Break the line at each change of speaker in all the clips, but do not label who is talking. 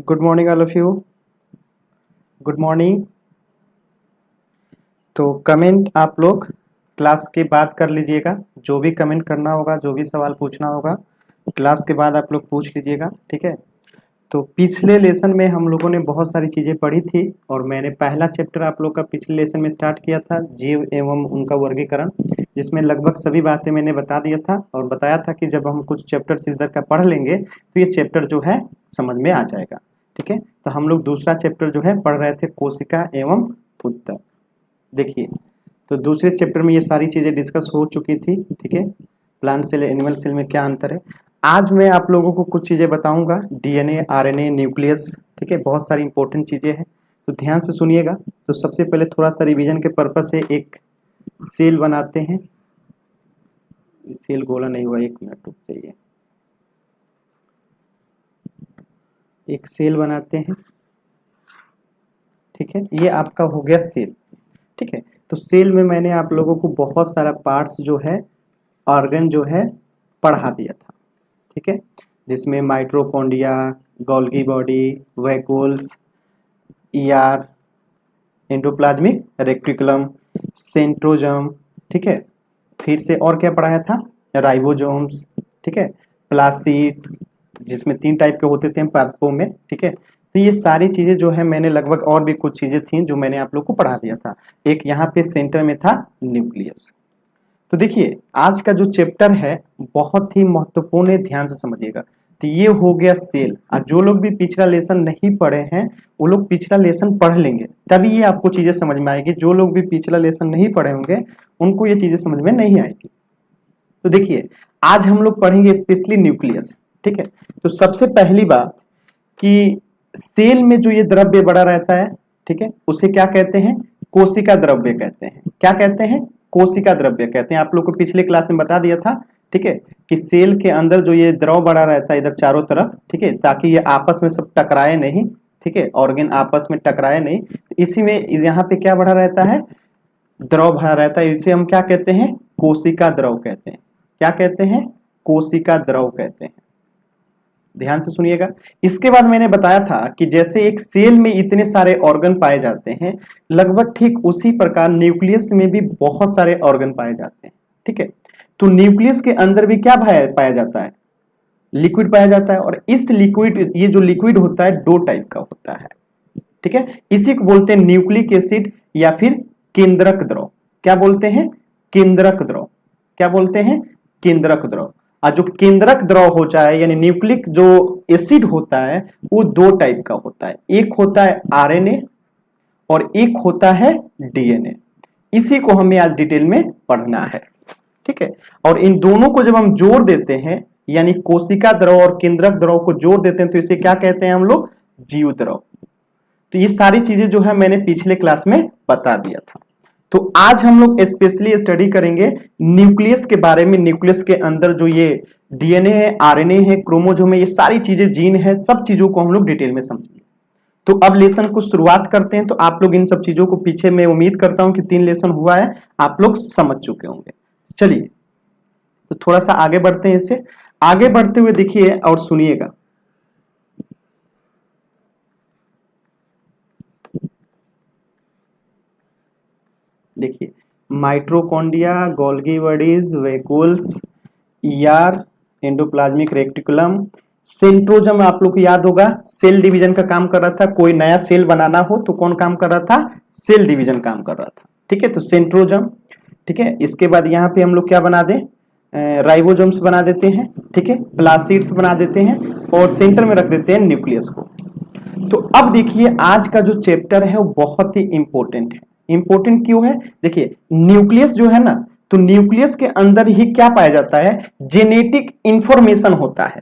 Good morning all of you. Good morning. तो comment आप लोग क्लास के बाद कर लीजिएगा। जो भी कमेंट करना होगा, जो भी सवाल पूछना होगा, क्लास के बाद आप लोग पूछ लीजिएगा, ठीक है। तो पिछले लेसन में हम लोगों ने बहुत सारी चीज़ें पढ़ी थी और मैंने पहला चैप्टर आप लोग का पिछले लेसन में स्टार्ट किया था, जीव एवं उनका वर्गीकरण, जिसमें लगभग सभी बातें मैंने बता दिया था और बताया था कि जब हम कुछ चैप्टर इधर का पढ़ लेंगे तो ये चैप्टर जो है समझ में आ जाएगा, ठीक है। तो हम लोग दूसरा चैप्टर जो है पढ़ रहे थे, कोशिका एवं उत्तक। देखिए, तो दूसरे चैप्टर में ये सारी चीज़ें डिस्कस हो चुकी थी, ठीक है। प्लांट सेल एनिमल सेल में क्या अंतर है। आज मैं आप लोगों को कुछ चीज़ें बताऊंगा, डीएनए, आरएनए, न्यूक्लियस, ठीक है। बहुत सारी इंपॉर्टेंट चीज़ें हैं, तो ध्यान से सुनिएगा। तो सबसे पहले थोड़ा सा रिवीजन के पर्पज से एक सेल बनाते हैं। सेल गोला नहीं हुआ, एक मिनट रुक जाइए। एक सेल बनाते हैं, ठीक है। ये आपका हो गया सेल, ठीक है। तो सेल में मैंने आप लोगों को बहुत सारा पार्ट्स जो है, ऑर्गन जो है पढ़ा दिया था, ठीक है। जिसमें mitochondria, Golgi body, vacuoles, ER, endoplasmic reticulum, centrosome, ठीक है। फिर से और क्या पढ़ाया था, राइबोसोम्स, ठीक है, प्लासिड्स, जिसमें 3 टाइप के होते थे पादपों में, ठीक है। तो ये सारी चीजें जो है मैंने लगभग, और भी कुछ चीजें थी जो मैंने आप लोग को पढ़ा दिया था। एक यहाँ पे सेंटर में था न्यूक्लियस। तो देखिए, आज का जो चैप्टर है बहुत ही महत्वपूर्ण है, ध्यान से समझिएगा। तो ये हो गया सेल। और जो लोग भी पिछला लेसन नहीं पढ़े हैं वो लोग पिछला लेसन पढ़ लेंगे, तभी ये आपको चीजें समझ में आएगी। जो लोग भी पिछला लेसन नहीं पढ़े होंगे उनको ये चीजें समझ में नहीं आएगी। तो देखिए, आज हम लोग पढ़ेंगे स्पेशली न्यूक्लियस, ठीक है। तो सबसे पहली बात कि सेल में जो ये द्रव्य बड़ा रहता है, ठीक है, उसे क्या कहते हैं, कोशिका द्रव्य कहते हैं। क्या कहते हैं, कोशिका द्रव्य कहते हैं। आप लोग को पिछले क्लास में बता दिया था, ठीक है, कि सेल के अंदर जो ये द्रव बड़ा रहता है इधर चारों तरफ, ठीक है, ताकि ये आपस में सब टकराए नहीं, ठीक है, ऑर्गन आपस में टकराए नहीं। तो इसी में यहाँ पे क्या बड़ा रहता है, द्रव भरा रहता है। इसे हम क्या कहते हैं, कोशिका द्रव कहते हैं। क्या कहते हैं, कोशिका द्रव कहते हैं। ध्यान से सुनिएगा। इसके बाद मैंने बताया था कि जैसे एक सेल में इतने सारे ऑर्गन पाए जाते हैं, लगभग ठीक उसी प्रकार न्यूक्लियस में भी बहुत सारे ऑर्गन पाए जाते हैं, ठीक है। तो न्यूक्लियस के अंदर भी क्या पाया जाता है, लिक्विड पाया जाता है। और इस लिक्विड, ये जो लिक्विड होता है 2 टाइप का होता है, ठीक है। इसी को बोलते हैं न्यूक्लिक एसिड या फिर केंद्रक द्रव। क्या बोलते हैं, केंद्रक द्रव। क्या बोलते हैं, केंद्रक द्रव। और जो केंद्रक द्रव हो जाए यानी न्यूक्लिक जो एसिड होता है वो 2 टाइप का होता है। एक होता है आरएनए और एक होता है डीएनए। इसी को हमें आज डिटेल में पढ़ना है, ठीक है। और इन दोनों को जब हम जोड़ देते हैं, यानी कोशिका द्रव और केंद्रक द्रव को जोड़ देते हैं, तो इसे क्या कहते हैं हम लोग, जीव द्रव। तो ये सारी चीजें जो है मैंने पिछले क्लास में बता दिया था। तो आज हम लोग स्पेशली स्टडी करेंगे न्यूक्लियस के बारे में। न्यूक्लियस के अंदर जो ये डीएनए है, आरएनए है, क्रोमोसोम है, ये सारी चीजें, जीन है, सब चीजों को हम लोग डिटेल में समझेंगे। तो अब लेसन को शुरुआत करते हैं। तो आप लोग इन सब चीजों को पीछे मैं उम्मीद करता हूं कि 3 लेसन हुआ है, आप लोग समझ चुके होंगे। चलिए, तो थोड़ा सा आगे बढ़ते हैं। इससे आगे बढ़ते हुए देखिए और सुनिएगा। देखिए, mitochondria, Golgi bodies, vacuoles, ER, endoplasmic reticulum, centrosome. आप लोग को याद होगा सेल डिवीजन का काम कर रहा था। कोई नया सेल बनाना हो तो कौन काम कर रहा था, सेल डिवीजन काम कर रहा था, ठीक है। तो सेंट्रोजम, ठीक है। इसके बाद यहाँ पे हम लोग क्या बना दें, राइबोसोम्स बना देते हैं, ठीक है, प्लासिड्स बना देते हैं और सेंटर में रख देते हैं न्यूक्लियस को। तो अब देखिए, आज का जो चैप्टर है वो बहुत ही इंपॉर्टेंट है। इंपॉर्टेंट क्यों है, देखिए न्यूक्लियस जो है ना, तो न्यूक्लियस के अंदर ही क्या पाया जाता है, जेनेटिक इंफॉर्मेशन होता है।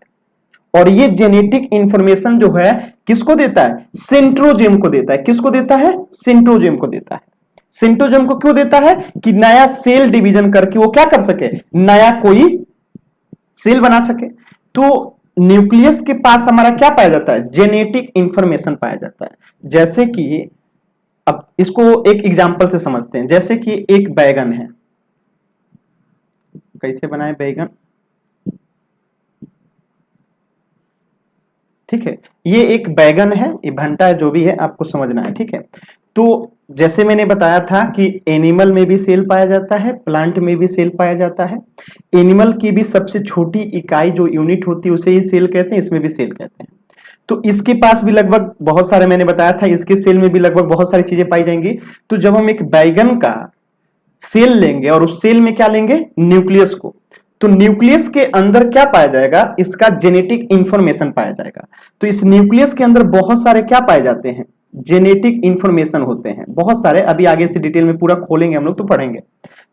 और ये जेनेटिक इंफॉर्मेशन जो है किसको देता है, सेंट्रोजेम को देता है। किसको देता है, सेंट्रोजेम को देता है। सेंट्रोजेम को क्यों देता है, कि नया सेल डिवीजन करके वो क्या कर सके, नया कोई सेल बना सके। तो न्यूक्लियस के पास हमारा क्या पाया जाता है, जेनेटिक इंफॉर्मेशन पाया जाता है। जैसे कि अब इसको एक एग्जांपल से समझते हैं। जैसे कि एक बैगन है, कैसे बनाए बैगन, ठीक है, ये एक बैगन है, ये भंटा है, जो भी है आपको समझना है। ठीक है, तो जैसे मैंने बताया था कि एनिमल में भी सेल पाया जाता है, प्लांट में भी सेल पाया जाता है। एनिमल की भी सबसे छोटी इकाई जो यूनिट होती है उसे ही सेल कहते हैं, इसमें भी सेल कहते हैं। तो इसके पास भी लगभग बहुत सारे, मैंने बताया था इसके सेल में भी लगभग बहुत सारी चीजें पाई जाएंगी। तो जब हम एक बैगन का सेल लेंगे और उस सेल में क्या लेंगे, न्यूक्लियस को, तो न्यूक्लियस के अंदर क्या पाया जाएगा, इसका जेनेटिक इंफॉर्मेशन पाया जाएगा। तो इस न्यूक्लियस के अंदर बहुत सारे क्या पाए जाते हैं, जेनेटिक इंफॉर्मेशन होते हैं बहुत सारे, अभी आगे से डिटेल में पूरा खोलेंगे हम लोग तो पढ़ेंगे।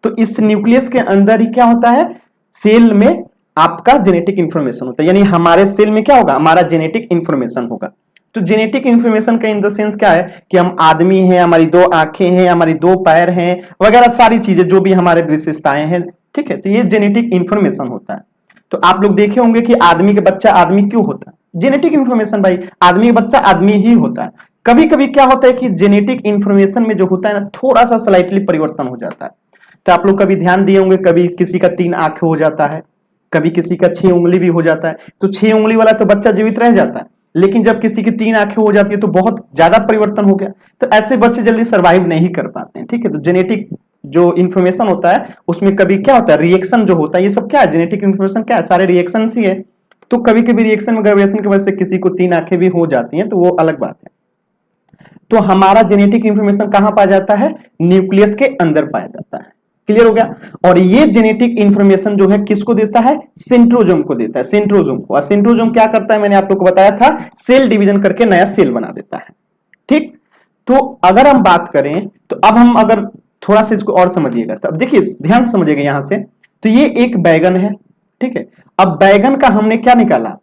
तो इस न्यूक्लियस के अंदर ही क्या होता है, सेल में आपका जेनेटिक इंफॉर्मेशन होता है, यानी हमारे सेल में क्या होगा, हमारा जेनेटिक इंफॉर्मेशन होगा। तो जेनेटिक इंफॉर्मेशन का इन द सेंस क्या है कि हम आदमी हैं, हमारी 2 आंखें हैं, हमारी 2 पैर हैं, वगैरह सारी चीजें जो भी हमारे विशेषताएं हैं। ठीक है, तो ये जेनेटिक इंफॉर्मेशन होता है। तो आप लोग देखे होंगे कि आदमी के बच्चा आदमी क्यों होता है, जेनेटिक इंफॉर्मेशन भाई, आदमी का बच्चा आदमी ही होता है। कभी कभी क्या होता है कि जेनेटिक इंफॉर्मेशन में जो होता है ना, थोड़ा सा स्लाइटली परिवर्तन हो जाता है। तो आप लोग कभी ध्यान दिए होंगे, कभी किसी का 3 आंखें हो जाता है, कभी किसी का 6 उंगली भी हो जाता है। तो 6 उंगली वाला तो बच्चा जीवित रह जाता है, लेकिन जब किसी की 3 आंखें हो जाती है तो बहुत ज्यादा परिवर्तन हो गया, तो ऐसे बच्चे जल्दी सर्वाइव नहीं कर पाते हैं। ठीक है, तो जेनेटिक जो इंफॉर्मेशन होता है उसमें कभी क्या होता है, रिएक्शन जो होता है, ये सब क्या है, जेनेटिक इंफॉर्मेशन क्या है, सारे रिएक्शन ही है। तो कभी कभी रिएक्शन में वेरिएशन की वजह से किसी को 3 आंखें भी हो जाती हैं, तो वो अलग बात है। तो हमारा जेनेटिक इंफॉर्मेशन कहां पाया जाता है, न्यूक्लियस के अंदर पाया जाता है। क्लियर हो गया। और ये जेनेटिक इंफॉर्मेशन जो है किसको देता है, सेंट्रोजोम को देता है, सेंट्रोजोम को। और सेंट्रोजोम क्या करता है, मैंने आप लोग को बताया था, सेल डिवीजन करके नया सेल बना देता है। ठीक, तो अगर हम बात करें, तो अब हम अगर थोड़ा सा इसको और समझिएगा, तो अब देखिए ध्यान से समझिएगा यहां से। तो ये एक बैगन है, ठीक है। अब बैगन का हमने क्या निकाला,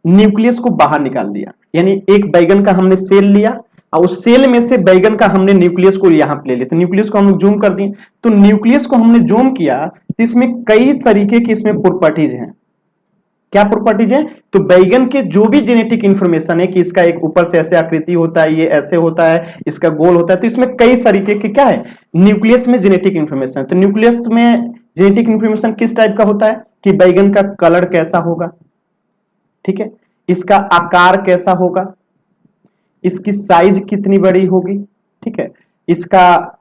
न्यूक्लियस को बाहर निकाल दिया, यानी एक बैगन का हमने सेल लिया और उस सेल में से बैगन का हमने न्यूक्लियस को यहां ले लिया। तो न्यूक्लियस को हम लोग जूम कर दिए। तो न्यूक्लियस को हमने जूम किया तो इसमें कई तरीके की इसमें प्रॉपर्टीज हैं। क्या प्रॉपर्टीज है, तो बैगन के जो भी जेनेटिक इंफॉर्मेशन है कि इसका एक ऊपर से ऐसे आकृति होता है, ये ऐसे होता है, इसका गोल होता है, तो इसमें कई तरीके के क्या है, न्यूक्लियस में जेनेटिक इंफॉर्मेशन। तो न्यूक्लियस में जेनेटिक इंफॉर्मेशन किस टाइप का होता है कि बैगन का कलर कैसा होगा, ठीक है, इसका आकार कैसा होगा, इसकी साइज कितनी बड़ी होगी, ठीक है, इसका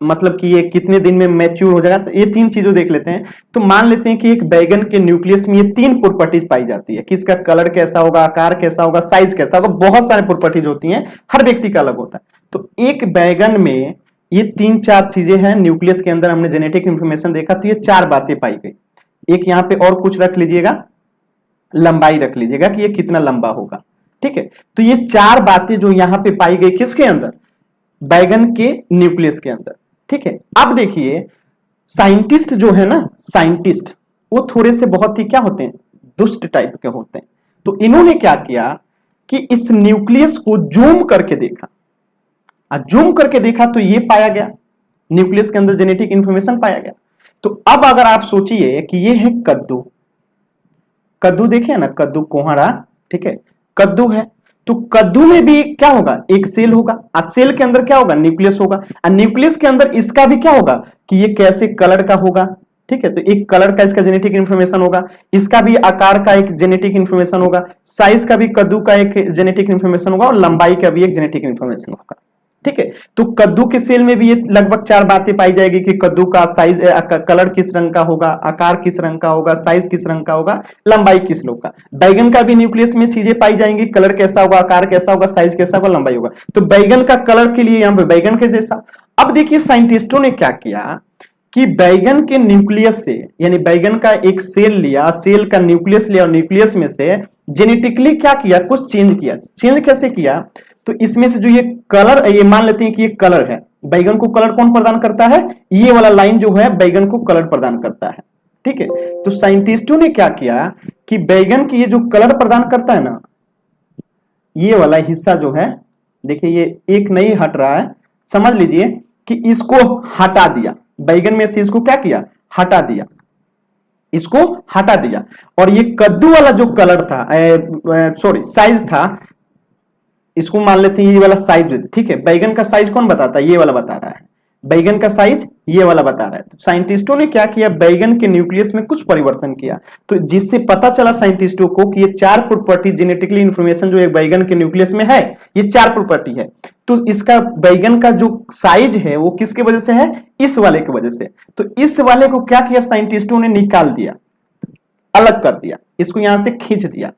मतलब कि ये कितने दिन में मैच्योर हो जाएगा। तो ये 3 चीजों देख लेते हैं। तो मान लेते हैं कि एक बैगन के न्यूक्लियस में ये 3 प्रॉपर्टीज पाई जाती है कि इसका कलर कैसा होगा, आकार कैसा होगा, साइज कैसा होगा, बहुत सारे प्रॉपर्टीज होती हैं, हर व्यक्ति का अलग होता है। तो एक बैगन में ये 3-4 चीजें हैं, न्यूक्लियस के अंदर हमने जेनेटिक इंफॉर्मेशन देखा तो ये 4 बातें पाई गई। एक यहाँ पे और कुछ रख लीजिएगा, लंबाई रख लीजिएगा कि ये कितना लंबा होगा, ठीक है। तो ये 4 बातें जो यहां पे पाई गई किसके अंदर, बैगन के न्यूक्लियस के अंदर, ठीक है। अब देखिए साइंटिस्ट जो है ना, साइंटिस्ट वो थोड़े से बहुत ही क्या होते हैं, दुष्ट टाइप के होते हैं। तो इन्होंने क्या किया कि इस न्यूक्लियस को जूम करके देखा, जूम करके देखा तो ये पाया गया, न्यूक्लियस के अंदर जेनेटिक इंफॉर्मेशन पाया गया। तो अब अगर आप सोचिए कि ये है कद्दू, कद्दू देखिए ना, कद्दू कोहरा, ठीक है, कद्दू है। तो कद्दू में भी क्या होगा, एक सेल होगा, और सेल के अंदर क्या होगा, न्यूक्लियस होगा, और न्यूक्लियस के अंदर इसका भी क्या होगा कि ये कैसे कलर का होगा, ठीक है। तो एक कलर का इसका जेनेटिक इंफॉर्मेशन होगा, इसका भी आकार का एक जेनेटिक इंफॉर्मेशन होगा, साइज का भी कद्दू का एक जेनेटिक इंफॉर्मेशन होगा, और लंबाई का भी एक जेनेटिक इंफॉर्मेशन होगा, ठीक है। तो कद्दू के सेल में भी ये लगभग 4 बातें पाई जाएगी कि कद्दू का साइज, कलर किस रंग का होगा, आकार किस रंग का होगा, साइज किस रंग का होगा, लंबाई किस लोग का। बैगन का भी न्यूक्लियस में चीजें पाई जाएंगी, कलर कैसा होगा, आकार कैसा होगा, साइज कैसा होगा, लंबाई होगा। तो बैगन का कलर के लिए यहां पे बैगन के जैसा। अब देखिए साइंटिस्टों ने क्या किया कि बैगन के न्यूक्लियस से, यानी बैगन का एक सेल लिया, सेल का न्यूक्लियस लिया और न्यूक्लियस में से जेनेटिकली क्या किया, कुछ चेंज किया। चेंज कैसे किया, तो इसमें से जो ये कलर, ये मान लेते हैं कि ये कलर है, बैगन को कलर कौन प्रदान करता है, ये वाला लाइन जो है बैगन को कलर प्रदान करता है, ठीक है। तो साइंटिस्टों ने क्या किया कि बैगन की ये जो कलर प्रदान करता है ना, ये वाला हिस्सा जो है, देखिए ये एक नहीं हट रहा है, समझ लीजिए कि इसको हटा दिया, बैगन में से इसको क्या किया, हटा दिया, इसको हटा दिया। और ये कद्दू वाला जो कलर था, सॉरी साइज था, इसको मान लेते हैं ये वाला साइज, ठीक है। बैगन का साइज कौन बताता है, ये वाला बता रहा है। बैगन का साइज ये वाला बता रहा है। तो साइंटिस्टों ने क्या किया, बैगन के न्यूक्लियस में कुछ परिवर्तन किया, तो जिससे पता चला साइंटिस्टों को कि ये 4 प्रॉपर्टी जेनेटिकली इंफॉर्मेशन जो एक बैगन के न्यूक्लियस में है, ये 4 प्रॉपर्टी है। तो इसका बैगन का जो साइज है वो किसके वजह से है, इस वाले की वजह से। तो इस वाले को क्या किया साइंटिस्टों ने, निकाल दिया, अलग कर दिया, इसको यहां से खींच दिया।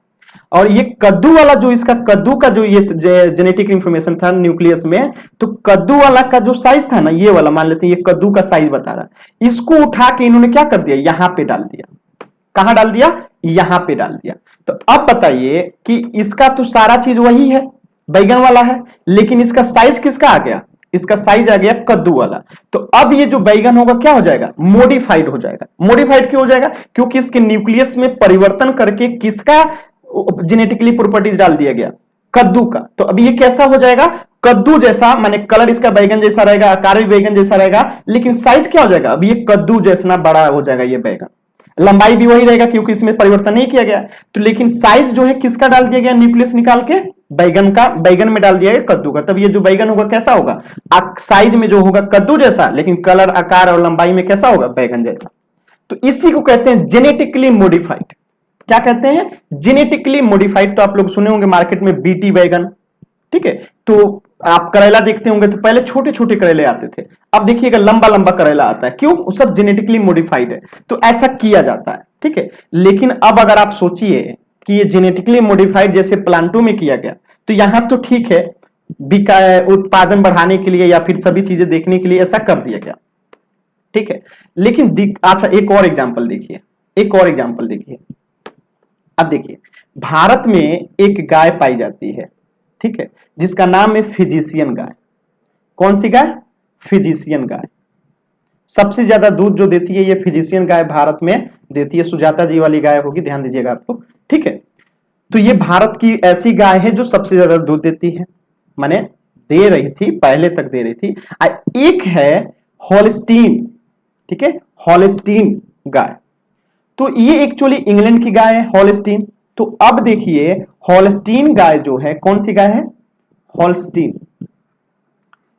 और ये कद्दू वाला जो इसका कद्दू का जो ये जेनेटिक इंफॉर्मेशन था न्यूक्लियस में, तो कद्दू वाला का जो साइज था ना, ये वाला मान लेते हैं ये कद्दू का साइज बता रहा है, इसको उठा के इन्होंने क्या कर दिया, यहां पे डाल दिया। कहां डाल दिया, यहां पे डाल दिया। तो अब बताइए कि इसका तो सारा चीज वही है, बैगन वाला है, लेकिन इसका साइज किसका आ गया, इसका साइज आ गया कद्दू वाला। तो अब ये जो बैगन होगा क्या हो जाएगा, मॉडिफाइड हो जाएगा। मॉडिफाइड क्यों हो जाएगा, क्योंकि इसके न्यूक्लियस में परिवर्तन करके किसका जेनेटिकली प्रॉपर्टीज डाल दिया गया, कद्दू का। तो अब ये कैसा हो जाएगा, कद्दू जैसा, माने कलर इसका बैगन जैसा रहेगा, आकार भी बैगन जैसा रहेगा, लेकिन साइज क्या हो जाएगा, अब ये कद्दू जैसा बड़ा हो जाएगा ये बैगन। लंबाई भी वही रहेगा क्योंकि इसमें परिवर्तन नहीं किया गया। तो लेकिन साइज जो है किसका डाल दिया गया, न्यूक्लियस निकाल के बैगन का, बैगन में डाल दिया गया कद्दू का। तब ये जो बैगन होगा कैसा होगा, साइज में जो होगा कद्दू जैसा, लेकिन कलर आकार और लंबाई में कैसा होगा, बैगन जैसा। तो इसी को कहते हैं जेनेटिकली मॉडिफाइड। क्या कहते हैं, जेनेटिकली मॉडिफाइड। तो आप लोग सुने होंगे मार्केट में बीटी बैगन, ठीक है। तो आप करेला देखते होंगे तो पहले छोटे छोटे करेले आते थे, अब देखिएगा लंबा लंबा करेला आता है, क्यों, वो सब जेनेटिकली मॉडिफाइड है। तो ऐसा किया जाता है, ठीक है। लेकिन अब अगर आप सोचिए कि ये जेनेटिकली मॉडिफाइड जैसे प्लांटों में किया गया, तो यहां तो ठीक है, उत्पादन बढ़ाने के लिए या फिर सभी चीजें देखने के लिए ऐसा कर दिया गया, ठीक है। लेकिन अच्छा एक और एग्जाम्पल देखिए, एक और एग्जाम्पल देखिए। अब देखिए भारत में एक गाय पाई जाती है, ठीक है, जिसका नाम है फिजिशियन गाय। कौन सी गाय, फिजिशियन गाय। सबसे ज्यादा दूध जो देती है ये फिजिशियन गाय भारत में देती है, सुजाता जी वाली गाय होगी, ध्यान दीजिएगा आपको, ठीक है। तो ये भारत की ऐसी गाय है जो सबसे ज्यादा दूध देती है, माने दे रही थी, पहले तक दे रही थी। एक है हॉलस्टीन, ठीक है, हॉलस्टीन गाय। तो ये एक्चुअली इंग्लैंड की गाय है हॉलस्टीन। तो अब देखिए हॉलस्टीन गाय जो है, कौन सी गाय है, हॉलस्टीन,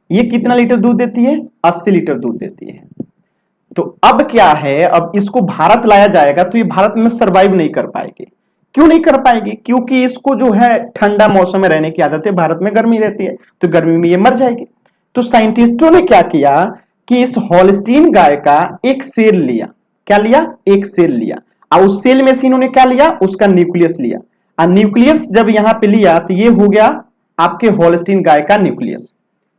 ये कितना लीटर दूध देती है, 80 लीटर दूध देती है। तो अब क्या है, अब इसको भारत लाया जाएगा तो ये भारत में सरवाइव नहीं कर पाएगी। क्यों नहीं कर पाएगी, क्योंकि इसको जो है ठंडा मौसम में रहने की आदत है, भारत में गर्मी रहती है, तो गर्मी में ये मर जाएगी। तो साइंटिस्टों ने क्या किया कि इस हॉलस्टीन गाय का एक सेल लिया, क्या लिया, एक सेल लिया, और उस सेल में से इन्होंने क्या लिया, उसका न्यूक्लियस लिया। और न्यूक्लियस जब यहां पे लिया तो ये हो गया आपके हॉलस्टीन गाय का न्यूक्लियस।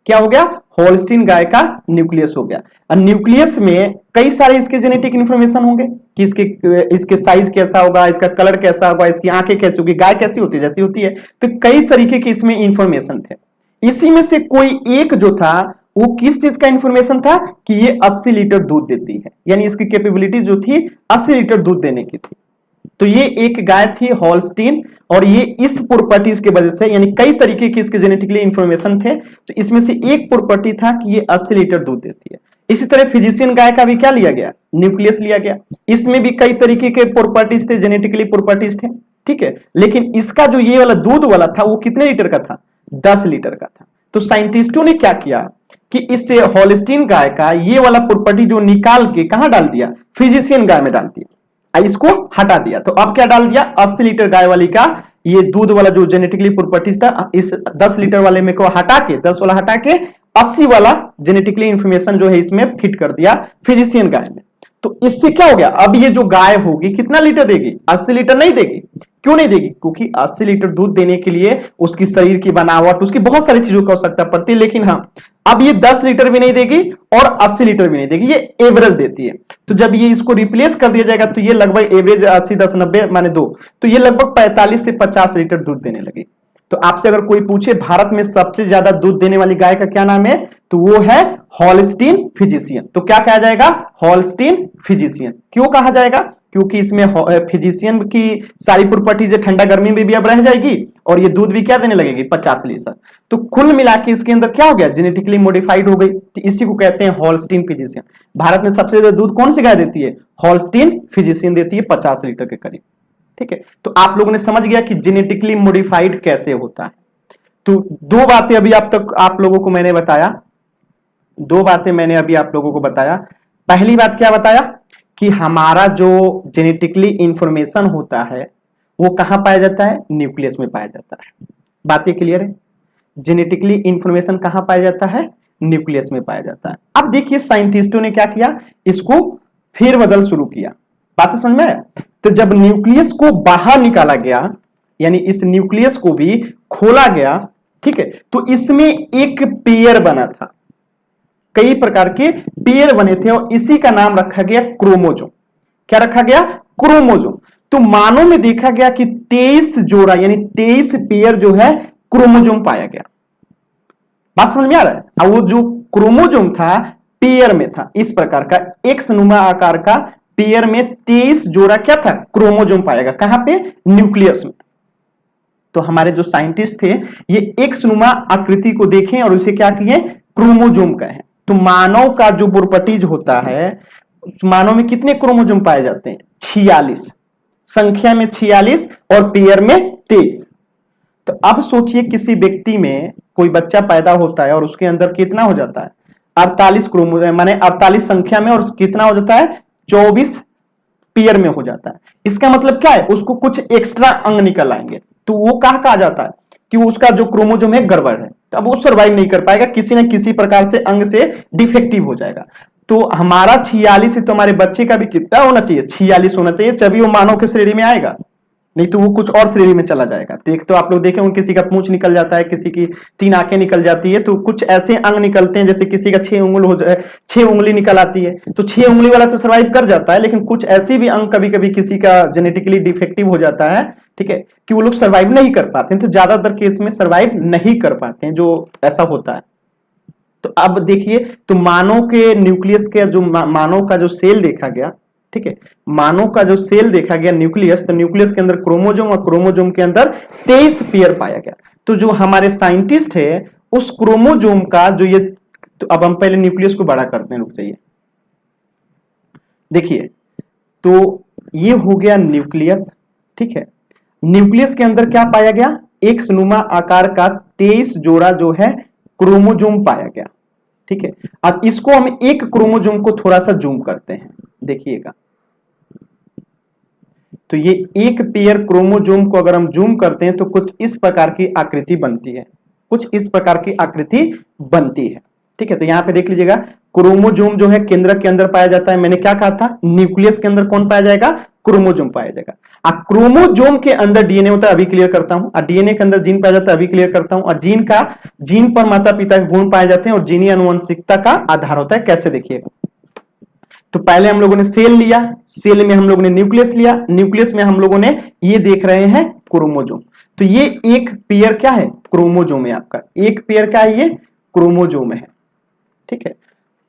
क्या हो गया, हॉलस्टीन गाय का न्यूक्लियस हो गया। और न्यूक्लियस में कई सारे इसके जेनेटिक इंफॉर्मेशन होंगे कि इसके साइज कैसा होगा, इसका कलर कैसा होगा, इसकी आंखें कैसी होगी, गाय कैसी होती है, जैसी होती है। तो कई तरीके के इसमें इंफॉर्मेशन थे। इसी में से कोई एक जो था वो किस चीज का इंफॉर्मेशन था कि ये 80 लीटर दूध देती है, यानी इसकी कैपेबिलिटी जो थी 80 लीटर दूध देने की थी। तो ये एक गाय थी हॉलस्टीन, और ये इस प्रॉपर्टीज की वजह से, यानी कई तरीके की इसके जेनेटिकली इंफॉर्मेशन थे, तो इसमें से एक प्रॉपर्टी था कि ये 80 लीटर दूध देती है। इसी तरह फिजिशियन गाय का भी क्या लिया गया, न्यूक्लियस लिया गया। इसमें भी कई तरीके के प्रॉपर्टीज थे, जेनेटिकली प्रॉपर्टीज थे, ठीक है। लेकिन इसका जो ये वाला दूध वाला था वो कितने लीटर का था, 10 लीटर का था। तो साइंटिस्टों ने क्या किया कि इससे हॉलस्टीन गाय का ये वाला प्रॉपर्टी जो निकाल के कहां डाल दिया, फिजिशियन गाय में डाल दिया, इसको हटा दिया। तो अब क्या डाल दिया, 80 लीटर गाय वाली का ये दूध वाला जो जेनेटिकली प्रॉपर्टीज था, इस 10 लीटर वाले में को हटा के, 10 वाला हटा के 80 वाला जेनेटिकली इंफॉर्मेशन जो है इसमें फिट कर दिया फिजिशियन गाय में। तो इससे क्या हो गया, अब ये जो गाय होगी कितना लीटर देगी, 80 लीटर नहीं देगी। क्यों नहीं देगी, क्योंकि 80 लीटर दूध देने के लिए उसकी शरीर की बनावट, उसकी बहुत सारी चीजों की आवश्यकता पड़ती है। लेकिन हाँ, अब ये 10 लीटर भी नहीं देगी और 80 लीटर भी नहीं देगी, ये एवरेज देती है। तो जब ये इसको रिप्लेस कर दिया जाएगा तो ये लगभग एवरेज 80 10 90 माने 2, तो ये लगभग 45 से 50 लीटर दूध देने लगी। तो आपसे अगर कोई पूछे भारत में सबसे ज्यादा दूध देने वाली गाय का क्या नाम है, तो वो है हॉलस्टीन फिजिशियन। तो क्या कहा जाएगा, हॉलस्टीन फिजिशियन। क्यों कहा जाएगा, क्योंकि इसमें फिजिशियन की सारी प्रॉपर्टीज ठंडा गर्मी में भी अब रह जाएगी, और ये दूध भी क्या देने लगेगी, 50 लीटर। तो कुल मिला के इसके अंदर क्या हो गया, जेनेटिकली मॉडिफाइड हो गई। तो इसी को कहते हैं हॉलस्टीन फिजिशियन। भारत में सबसे ज्यादा दूध कौन सी गाय देती है, हॉलस्टीन फिजिशियन देती है, 50 लीटर के करीब, ठीक है। तो आप लोगों ने समझ गया कि जेनेटिकली मॉडिफाइड कैसे होता है। तो दो बातें अभी आप लोगों को मैंने बताया, दो बातें मैंने अभी आप लोगों को बताया। पहली बात क्या बताया कि हमारा जो जेनेटिकली इंफॉर्मेशन होता है वो कहां पाया जाता है, न्यूक्लियस में पाया जाता है। बातें क्लियर है? जेनेटिकली इंफॉर्मेशन कहां पाया जाता है, न्यूक्लियस में पाया जाता है। अब देखिए साइंटिस्टों ने क्या किया, इसको फेरबदल शुरू किया। बात समझ में आया? तो जब न्यूक्लियस को बाहर निकाला गया, यानी इस न्यूक्लियस को भी खोला गया, ठीक है, तो इसमें एक पेयर बना था, कई प्रकार के पेयर बने थे और इसी का नाम रखा गया क्रोमोजोम। क्या रखा गया, क्रोमोजोम। तो मानव में देखा गया कि 23 जोड़ा यानी 23 पेयर जो है क्रोमोजोम पाया गया। बात समझ में आ रहा है? और वो जो क्रोमोजोम था पेयर में था, इस प्रकार का एक्स नुमा आकार का पेयर में 23 जोड़ा क्या था, क्रोमोजोम पाएगा। कहां पे, न्यूक्लियस में। तो हमारे जो साइंटिस्ट थे ये एक्स नुमा आकृति को देखें और उसे क्या किए, क्रोमोजोम कहें। तो मानव का जो प्रोपर्टीज होता है, मानव में कितने क्रोमोजोम पाए जाते हैं, 46 संख्या में 46 और पेयर में 23। तो अब सोचिए किसी व्यक्ति में कोई बच्चा पैदा होता है और उसके अंदर कितना हो जाता है, 48 क्रोमोजोम, माने 48 संख्या में, और कितना हो जाता है, 24 पेयर में हो जाता है। इसका मतलब क्या है, उसको कुछ एक्स्ट्रा अंग निकल आएंगे। तो वो कहा जाता है कि उसका जो क्रोमोजोम है गड़बड़ है, तो अब वो सर्वाइव नहीं कर पाएगा, किसी न किसी प्रकार से अंग से डिफेक्टिव हो जाएगा। तो हमारा 46 है, तो हमारे बच्चे का भी कितना होना चाहिए, 46 होना चाहिए, तभी वो मानव के श्रेणी में आएगा, नहीं तो वो कुछ और श्रेणी में चला जाएगा। तो एक तो आप लोग देखें किसी का पूंछ निकल जाता है, किसी की 3 आंखें निकल जाती है, तो कुछ ऐसे अंग निकलते हैं, जैसे किसी का 6 उंगल हो जाए, 6 उंगली निकल आती है, तो 6 उंगली वाला तो सर्वाइव कर जाता है, लेकिन कुछ ऐसे भी अंग कभी कभी किसी का जेनेटिकली डिफेक्टिव हो जाता है, ठीक है, कि वो लोग सर्वाइव नहीं कर पाते हैं। तो ज्यादातर केस में सर्वाइव नहीं कर पाते हैं, जो ऐसा होता है। तो अब देखिए, तो मानव के न्यूक्लियस के जो मानव का जो सेल देखा गया, ठीक है, मानव का जो सेल देखा गया न्यूक्लियस, तो न्यूक्लियस के अंदर क्रोमोजोम और क्रोमोजोम के अंदर 23 पेयर पाया गया। तो जो हमारे साइंटिस्ट है उस क्रोमोजोम का जो ये, तो अब हम पहले न्यूक्लियस को बड़ा करते हैं, रुक जाइए। देखिए, तो ये हो गया न्यूक्लियस, ठीक है। न्यूक्लियस के अंदर क्या पाया गया, एक नुमा आकार का 23 जोड़ा जो है क्रोमोजोम पाया गया, ठीक है। अब इसको हम एक क्रोमोजोम को थोड़ा सा जूम करते हैं, देखिएगा। तो ये एक पेयर क्रोमोजोम को अगर हम जूम करते हैं तो कुछ इस प्रकार की आकृति बनती है, कुछ इस प्रकार की आकृति बनती है, ठीक है। तो यहां पे देख लीजिएगा, क्रोमोजोम जो है केंद्रक के अंदर पाया जाता है। मैंने क्या कहा था, न्यूक्लियस के अंदर कौन पाया जाएगा, क्रोमोजोम पाया जाएगा। अब क्रोमोजोम के अंदर डीएनए होता है, अभी क्लियर करता हूं। और डीएनए के अंदर जीन पाया जाता है, अभी क्लियर करता हूं। और जीन पर माता पिता के गुण पाए जाते हैं और जीनी आनुवंशिकता का आधार होता है। कैसे, देखिएगा। तो पहले हम लोगों ने सेल लिया, सेल में हम लोगों ने न्यूक्लियस लिया, न्यूक्लियस में हम लोगों ने ये देख रहे हैं क्रोमोजोम। तो ये एक पेयर क्या है, क्रोमोजोम है आपका, एक पेयर क्या है, ये क्रोमोजोम है, ठीक है।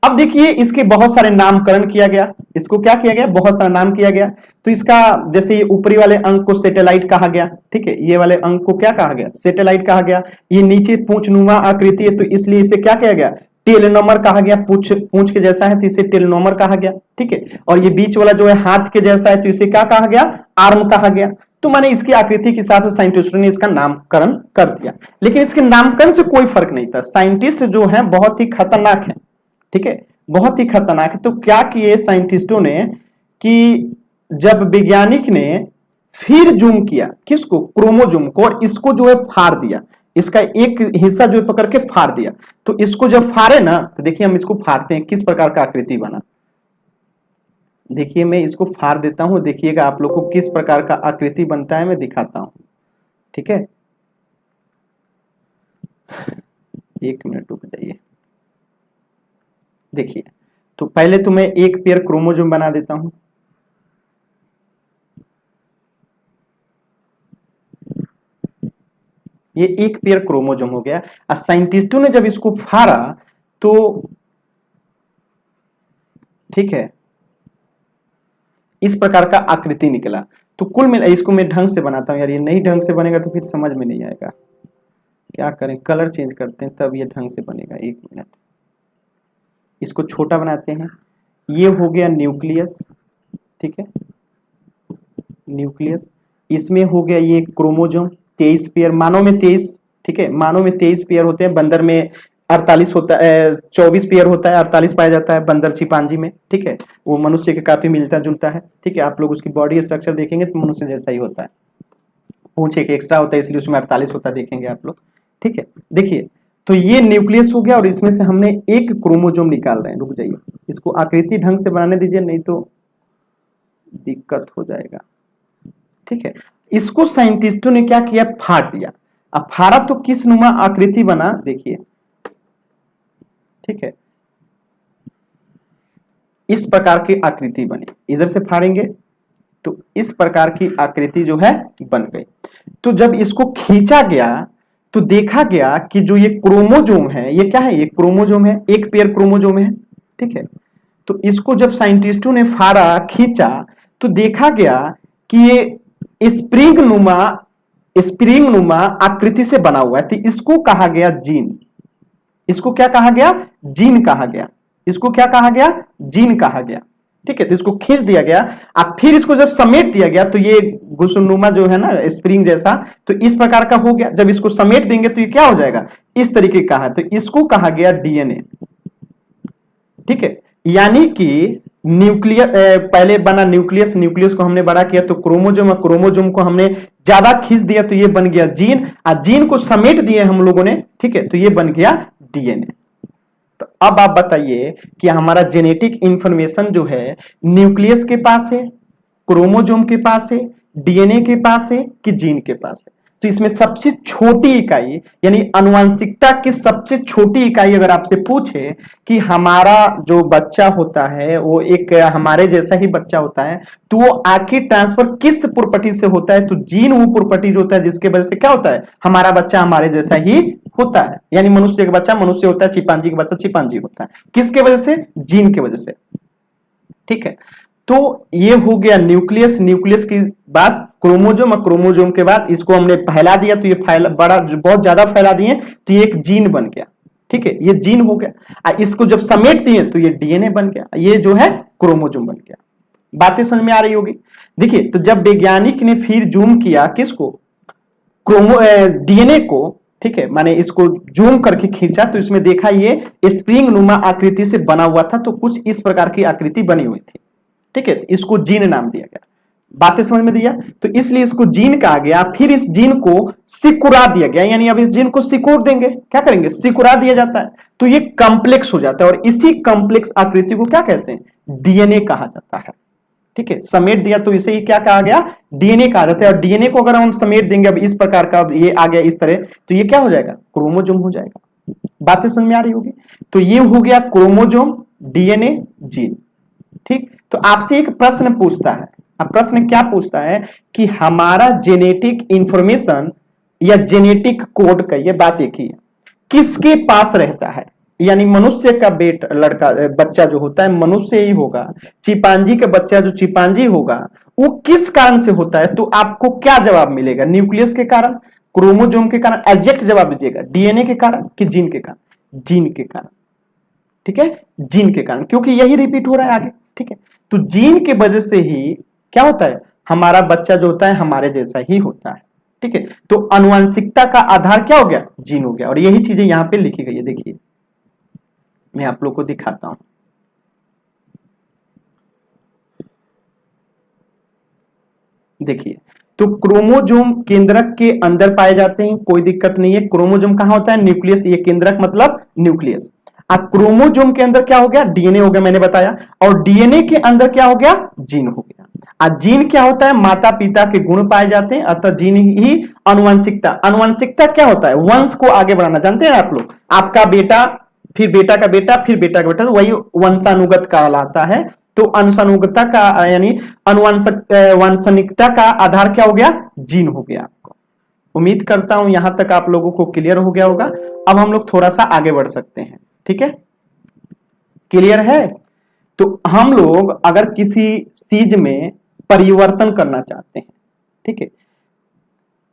अब देखिए इसके बहुत सारे नामकरण किया गया, इसको क्या किया गया, बहुत सारा नाम किया गया। तो इसका जैसे ये ऊपरी वाले अंग को सैटेलाइट कहा गया, ठीक है, ये वाले अंग को क्या कहा गया, सैटेलाइट कहा गया। ये नीचे पूंछनुमा आकृति है तो इसलिए इसे क्या किया गया, टेलोनोमर कहा गया। पूंछ के जैसा है तो इसे टेलोनोमर कहा गया, ठीक है। और ये बीच वाला जो है हाथ के जैसा है तो इसे क्या कहा गया, आर्म कहा गया। तो मैंने इसकी आकृति के हिसाब से साइंटिस्टों ने इसका नामकरण कर दिया, लेकिन इसके नामकरण से कोई फर्क नहीं था। साइंटिस्ट जो है बहुत ही खतरनाक है, ठीक है, बहुत ही खतरनाक है। तो क्या किए साइंटिस्टों ने कि जब वैज्ञानिक ने फिर जूम किया, किसको, क्रोमोजोम को, और इसको जो है फाड़ दिया, इसका एक हिस्सा जो है पकड़ के फाड़ दिया। तो इसको जब फाड़े ना, तो देखिए हम इसको फाड़ते हैं, किस प्रकार का आकृति बना। देखिए मैं इसको फाड़ देता हूं, देखिएगा आप लोग को किस प्रकार का आकृति बनता है, मैं दिखाता हूं, ठीक है। 1 मिनट रुक जाइए। देखिए, तो पहले तो मैं एक पेयर क्रोमोजोम बना देता हूं। ये एक पेयर क्रोमोजोम हो गया। और साइंटिस्टों ने जब इसको फाड़ा तो, ठीक है, इस प्रकार का आकृति निकला। तो कुल मिला, इसको मैं ढंग से बनाता हूं यार, ये नहीं ढंग से बनेगा तो फिर समझ में नहीं आएगा। क्या करें, कलर चेंज करते हैं तब ये ढंग से बनेगा। 1 मिनट, इसको छोटा बनाते हैं। ये हो गया न्यूक्लियस, ठीक है, न्यूक्लियस। इसमें हो गया ये क्रोमोजोम, 23 पेयर, मानव में 23, ठीक है, मानव में 23 पेयर होते हैं, बंदर में 48 होता है, 24 पेयर होता है, 48 पाया जाता है बंदर चिंपांजी में, ठीक है। वो मनुष्य के काफी मिलता जुलता है, ठीक है। आप लोग उसकी बॉडी स्ट्रक्चर देखेंगे तो मनुष्य जैसा ही होता है, पूंछ एक एक्स्ट्रा होता है इसलिए उसमें 48 होता है, देखेंगे आप लोग, ठीक है। देखिए, तो ये न्यूक्लियस हो गया और इसमें से हमने एक क्रोमोजोम निकाल रहे हैं। रुक जाइए, इसको आकृति ढंग से बनाने दीजिए, नहीं तो दिक्कत हो जाएगा, ठीक है। इसको साइंटिस्टों ने क्या किया, फाड़ दिया। अब फाड़ा तो किस नुमा आकृति बना, देखिए, ठीक है, इस प्रकार की आकृति बनी। इधर से फाड़ेंगे तो इस प्रकार की आकृति जो है बन गई। तो जब इसको खींचा गया तो देखा गया कि जो ये क्रोमोजोम है, ये क्या है, ये क्रोमोजोम है, एक पेयर क्रोमोजोम है, ठीक है। तो इसको जब साइंटिस्टों ने फाड़ा, खींचा, तो देखा गया कि ये स्प्रिंग नुमा आकृति से बना हुआ है। तो इसको कहा गया जीन। इसको क्या कहा गया, जीन कहा गया। इसको क्या कहा गया, जीन कहा गया, ठीक है। तो इसको खींच दिया गया, अब फिर इसको जब समेट दिया गया तो ये गुलशनुमा जो है ना, स्प्रिंग जैसा, तो इस प्रकार का हो गया। जब इसको समेट देंगे तो ये क्या हो जाएगा, इस तरीके का है। तो इसको कहा गया डीएनए, ठीक है। यानी कि न्यूक्लियस पहले बना न्यूक्लियस, न्यूक्लियस को हमने बड़ा किया तो क्रोमोजोम, और क्रोमोजोम को हमने ज्यादा खींच दिया तो ये बन गया जीन, और जीन को समेट दिए हम लोगों ने, ठीक है, तो ये बन गया डीएनए। तो अब आप बताइए कि हमारा जेनेटिक इंफॉर्मेशन जो है न्यूक्लियस के पास है, क्रोमोजोम के पास है, डीएनए के पास है कि जीन के पास है। तो इसमें सबसे छोटी इकाई यानी आनुवंशिकता की सबसे छोटी इकाई अगर आपसे पूछे कि हमारा जो बच्चा होता है वो एक हमारे जैसा ही बच्चा होता है, तो वो आखिर ट्रांसफर किस प्रॉपर्टी से होता है, तो जीन वो प्रॉपर्टी जो होता है जिसके वजह से क्या होता है, हमारा बच्चा हमारे जैसा ही होता है। यानी मनुष्य का बच्चा मनुष्य होता है, चिंपांजी का बच्चा चिंपांजी होता है, किसके वजह से, जीन के वजह से, ठीक है। तो ये हो गया न्यूक्लियस। न्यूक्लियस की बात क्रोमोजोम, और क्रोमोजोम के बाद इसको हमने फैला दिया, तो ये फैला बड़ा बहुत ज्यादा फैला दिए तो ये एक जीन बन गया, ठीक है, ये जीन हो गया। इसको जब समेट दिए तो ये डीएनए बन गया, ये जो है क्रोमोजोम बन गया। बातें समझ में आ रही होगी। देखिए, तो जब वैज्ञानिक ने फिर जूम किया किसको, डीएनए को, ठीक है, माने इसको जूम करके खींचा तो इसमें देखा ये स्प्रिंग नुमा आकृति से बना हुआ था, तो कुछ इस प्रकार की आकृति बनी हुई थी, ठीक है। इसको जीन नाम दिया गया। बातें समझ में दिया, तो इसलिए इसको जीन कहा गया। फिर इस जीन को सिकुड़ा दिया गया, यानी अब इस जीन को सिकुड़ देंगे, क्या करेंगे, सिकुड़ा दिया जाता है, तो ये कॉम्प्लेक्स हो जाता है, और इसी कॉम्प्लेक्स आकृति को क्या कहते हैं, डीएनए कहा जाता है, ठीक है। समेट दिया तो इसे ही क्या कहा गया, डीएनए कहा जाता है। और डीएनए को अगर हम समेट देंगे अब इस प्रकार का, अब ये आ गया इस तरह, तो ये क्या हो जाएगा, क्रोमोजोम हो जाएगा। बातें समझ में आ रही होगी। तो ये हो गया क्रोमोजोम, डीएनए, जीन, ठीक। तो आपसे एक प्रश्न पूछता है, अब प्रश्न क्या पूछता है कि हमारा जेनेटिक इंफॉर्मेशन या जेनेटिक कोड का, ये बात एक ही है, किसके पास रहता है। यानी मनुष्य का लड़का बच्चा जो होता है मनुष्य ही होगा, चिंपांजी का बच्चा जो चिंपांजी होगा वो किस कारण से होता है, तो आपको क्या जवाब मिलेगा, न्यूक्लियस के कारण, क्रोमोजोम के कारण, एग्जैक्ट जवाब दीजिएगा, डीएनए के कारण कि जीन के कारण, जीन के कारण, ठीक है, जीन के कारण, क्योंकि यही रिपीट हो रहा है आगे, ठीक है। तो जीन के वजह से ही क्या होता है, हमारा बच्चा जो होता है हमारे जैसा ही होता है, ठीक है। तो आनुवंशिकता का आधार क्या हो गया, जीन हो गया। और यही चीजें यहां पे लिखी गई है, देखिए मैं आप लोग को दिखाता हूं। देखिए, तो क्रोमोजोम केंद्रक के अंदर पाए जाते हैं, कोई दिक्कत नहीं है। क्रोमोजोम कहां होता है, न्यूक्लियस, ये केंद्रक मतलब न्यूक्लियस। अब क्रोमोजोम के अंदर क्या हो गया, डीएनए हो गया, मैंने बताया। और डीएनए के अंदर क्या हो गया, जीन हो गया। आज जीन क्या होता है, माता पिता के गुण पाए जाते हैं, अतः जीन ही आनुवंशिकता। आनुवंशिकता क्या होता है, वंश को आगे बढ़ाना। जानते हैं आप लोग, आपका बेटा, फिर बेटा का बेटा, फिर बेटा का बेटा, तो वही वंशानुगत कहलाता है। तो अनुसानुगता का यानी वंशनिकता का आधार क्या हो गया, जीन हो गया। आपको उम्मीद करता हूं यहां तक आप लोगों को क्लियर हो गया होगा। अब हम लोग थोड़ा सा आगे बढ़ सकते हैं, ठीक है, क्लियर है। तो हम लोग अगर किसी चीज में परिवर्तन करना चाहते हैं, ठीक है,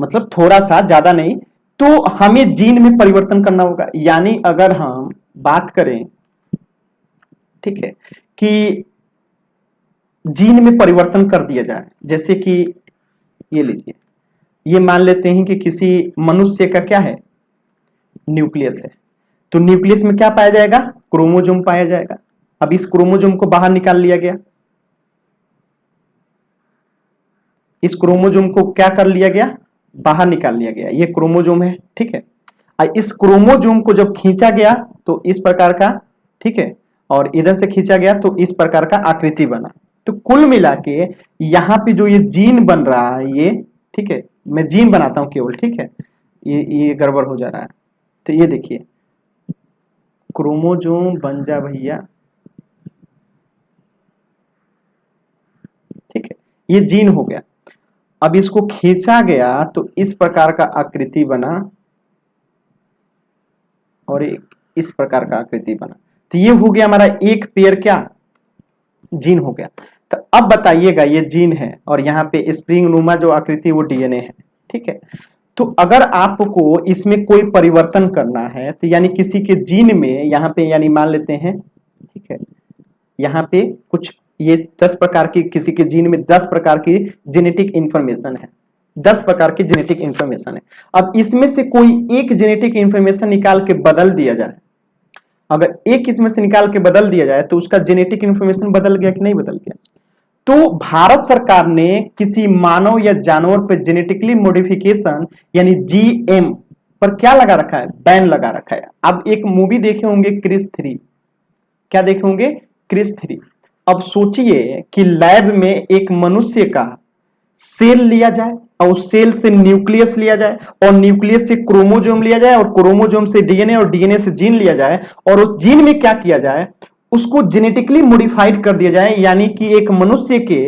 मतलब थोड़ा सा, ज्यादा नहीं, तो हमें जीन में परिवर्तन करना होगा। यानी अगर हम बात करें, ठीक है, कि जीन में परिवर्तन कर दिया जाए, जैसे कि ये लीजिए, ये मान लेते हैं कि किसी मनुष्य का क्या है, न्यूक्लियस है, तो न्यूक्लियस में क्या पाया जाएगा? क्रोमोसोम पाया जाएगा। अब इस क्रोमोसोम को बाहर निकाल लिया गया, इस क्रोमोसोम को क्या कर लिया गया? बाहर निकाल लिया गया। ये क्रोमोसोम है, ठीक है। इस क्रोमोसोम को जब खींचा गया तो इस प्रकार का, ठीक है, और इधर से खींचा गया तो इस प्रकार का आकृति बना। तो कुल मिला के यहां पे जो ये जीन बन रहा है ये, ठीक है, मैं जीन बनाता हूं केवल, ठीक है, ये गड़बड़ हो जा रहा है। तो ये देखिए क्रोमोसोम बन जा भैया, ठीक है, ये जीन हो गया। अब इसको खींचा गया तो इस प्रकार का आकृति बना और एक इस प्रकार का आकृति बना। तो ये हो गया हमारा एक पेयर क्या? जीन हो गया। तो अब बताइएगा ये जीन है और यहाँ पे स्प्रिंग नुमा जो आकृति वो डीएनए है, ठीक है। तो अगर आपको इसमें कोई परिवर्तन करना है तो यानी किसी के जीन में यहाँ पे यानी मान लेते हैं, ठीक है, यहाँ पे कुछ ये 10 प्रकार की, किसी के जीन में 10 प्रकार की जेनेटिक इंफॉर्मेशन है, 10 प्रकार की जेनेटिक इंफॉर्मेशन है। अब इसमें से कोई एक जेनेटिक इंफॉर्मेशन निकाल के बदल दिया जाए, अगर एक इसमें से निकाल के बदल दिया जाए तो उसका जेनेटिक इंफॉर्मेशन बदल गया कि नहीं बदल गया? तो भारत सरकार ने किसी मानव या जानवर पर जेनेटिकली मॉडिफिकेशन यानी जीएम पर क्या लगा रखा है? बैन लगा रखा है। अब एक मूवी देखे होंगे क्रिस 3, क्या देखे होंगे? क्रिस 3। अब सोचिए कि लैब में एक मनुष्य का सेल लिया जाए और उस सेल से न्यूक्लियस लिया जाए और न्यूक्लियस से क्रोमोसोम लिया जाए और क्रोमोसोम से डीएनए और डीएनए से जीन लिया जाए और उस जीन में क्या किया जाए? उसको जेनेटिकली मॉडिफाइड कर दिया जाए। यानी कि एक मनुष्य के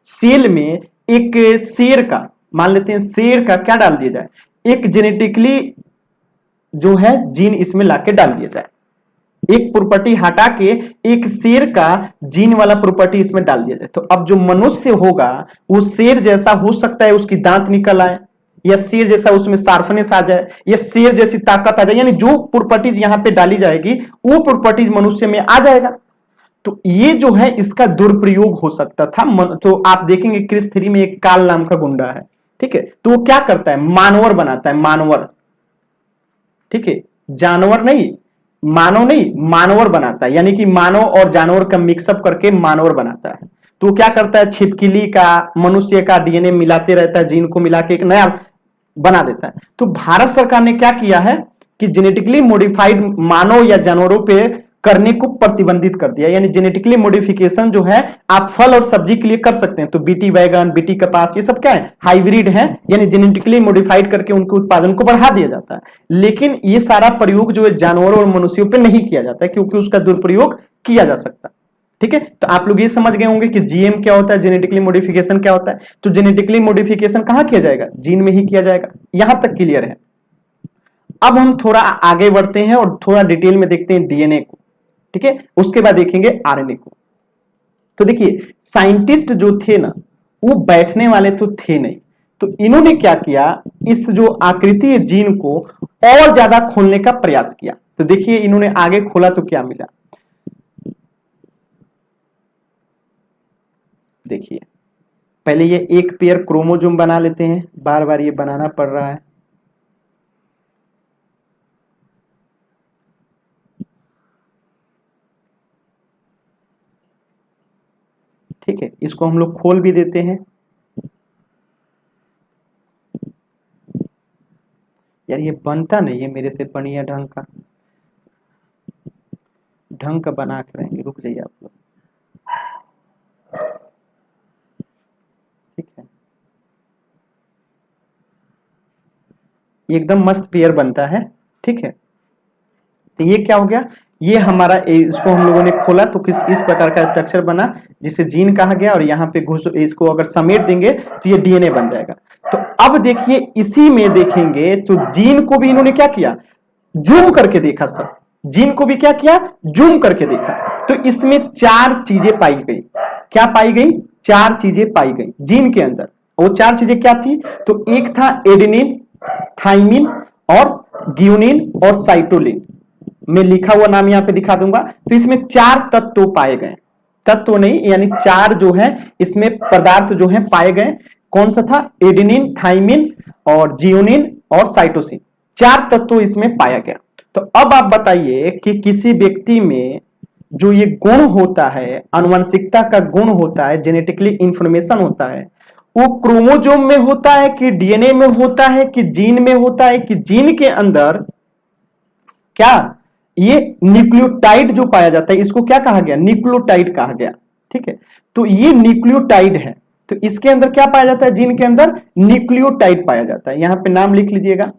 सेल में एक शेर का, मान लेते हैं शेर का क्या डाल दिया जाए? एक जेनेटिकली जो है जीन इसमें लाके डाल दिया जाए, एक प्रॉपर्टी हटा के एक शेर का जीन वाला प्रॉपर्टी इसमें डाल दिया जाए। तो अब जो मनुष्य होगा वो शेर जैसा हो सकता है, उसकी दांत निकल आए, या शेर जैसा उसमें शार्पनेस आ जाए, या शेर जैसी ताकत आ जाए, यानी जो प्रॉपर्टीज यहां पे डाली जाएगी वो प्रॉपर्टीज मनुष्य में आ जाएगा। तो ये जो है इसका दुरुपयोग हो सकता था। तो आप देखेंगे क्रिस 3 में एक काल नाम का गुंडा है, ठीक है, तो वो क्या करता है? मानवर बनाता है, मानवर, ठीक है, जानवर नहीं, मानव नहीं, मानवर बनाता है। यानी कि मानव और जानवर का मिक्सअप करके मानवर बनाता है। तो क्या करता है? छिपकली का, मनुष्य का डीएनए मिलाते रहता है, जीन को मिला के एक नया बना देता है। तो भारत सरकार ने क्या किया है कि जेनेटिकली मॉडिफाइड मानव या जानवरों पे करने को प्रतिबंधित कर दिया। यानी जेनेटिकली मॉडिफिकेशन जो है आप फल और सब्जी के लिए कर सकते हैं। तो बीटी बैगन, बीटी कपास, ये सब क्या है? हाइब्रिड है, यानी जेनेटिकली मॉडिफाइड करके उनके उत्पादन को बढ़ा दिया जाता है। लेकिन ये सारा प्रयोग जो है जानवरों और मनुष्यों पे नहीं किया जाता है, क्योंकि उसका दुरुपयोग किया जा सकता है। ठीक है, तो आप लोग ये समझ गए होंगे कि जीएम क्या होता है, जेनेटिकली मॉडिफिकेशन क्या होता है। तो जेनेटिकली मॉडिफिकेशन कहां किया जाएगा? जीन में ही किया जाएगा। यहां तक क्लियर है। अब हम थोड़ा आगे बढ़ते हैं और थोड़ा डिटेल में देखते हैं डीएनए को, ठीक है, उसके बाद देखेंगे आरएनए को। तो देखिए साइंटिस्ट जो थे ना वो बैठने वाले तो थे नहीं, तो इन्होंने क्या किया, इस जो आकृति है जीन को और ज्यादा खोलने का प्रयास किया। तो देखिए इन्होंने आगे खोला तो क्या मिला, देखिए पहले ये एक पेयर क्रोमोसोम बना लेते हैं, बार बार ये बनाना पड़ रहा है। ठीक है, इसको हम लोग खोल भी देते हैं। यार ये बनता नहीं है मेरे से बढ़िया ढंग का बना के रहेंगे, रुक जाइए आप लोग। ठीक है, एकदम मस्त पेयर बनता है। ठीक है, तो ये क्या हो गया, ये हमारा इसको हम लोगों ने खोला तो इस प्रकार का स्ट्रक्चर बना जिसे जीन कहा गया, और यहाँ पे घुस इसको अगर समेट देंगे तो ये डीएनए बन जाएगा। तो अब देखिए इसी में देखेंगे तो जीन को भी इन्होंने क्या किया, जूम करके देखा। सब जीन को भी क्या किया, जूम करके देखा। तो इसमें 4 चीजें पाई गई। क्या पाई गई? 4 चीजें पाई गई जीन के अंदर। वो 4 चीजें क्या थी? तो एक था एडेनिन, थाइमिन और ग्यूनिन और साइटोलिन। मैं लिखा हुआ नाम यहां पे दिखा दूंगा। तो इसमें 4 तत्व पाए गए, तत्व नहीं यानी 4 जो है इसमें पदार्थ जो है पाए गए। कौन सा था? एडेनिन, थाइमिन और जियोनिन और साइटोसिन, 4 तत्व इसमें पाया गया। तो अब आप बताइए कि किसी व्यक्ति में जो ये गुण होता है, आनुवंशिकता का गुण होता है, जेनेटिकली इंफॉर्मेशन होता है, वो क्रोमोजोम में होता है कि डीएनए में होता है कि जीन में होता है कि जीन के अंदर क्या ये न्यूक्लियोटाइड जो पाया जाता है, इसको क्या कहा गया, न्यूक्लियोटाइड कहा गया। ठीक है, तो ये न्यूक्लियोटाइड है, तो इसके अंदर क्या पाया जाता है, जीन के अंदर न्यूक्लियोटाइड पाया जाता है। यहां पे नाम लिख लीजिएगा,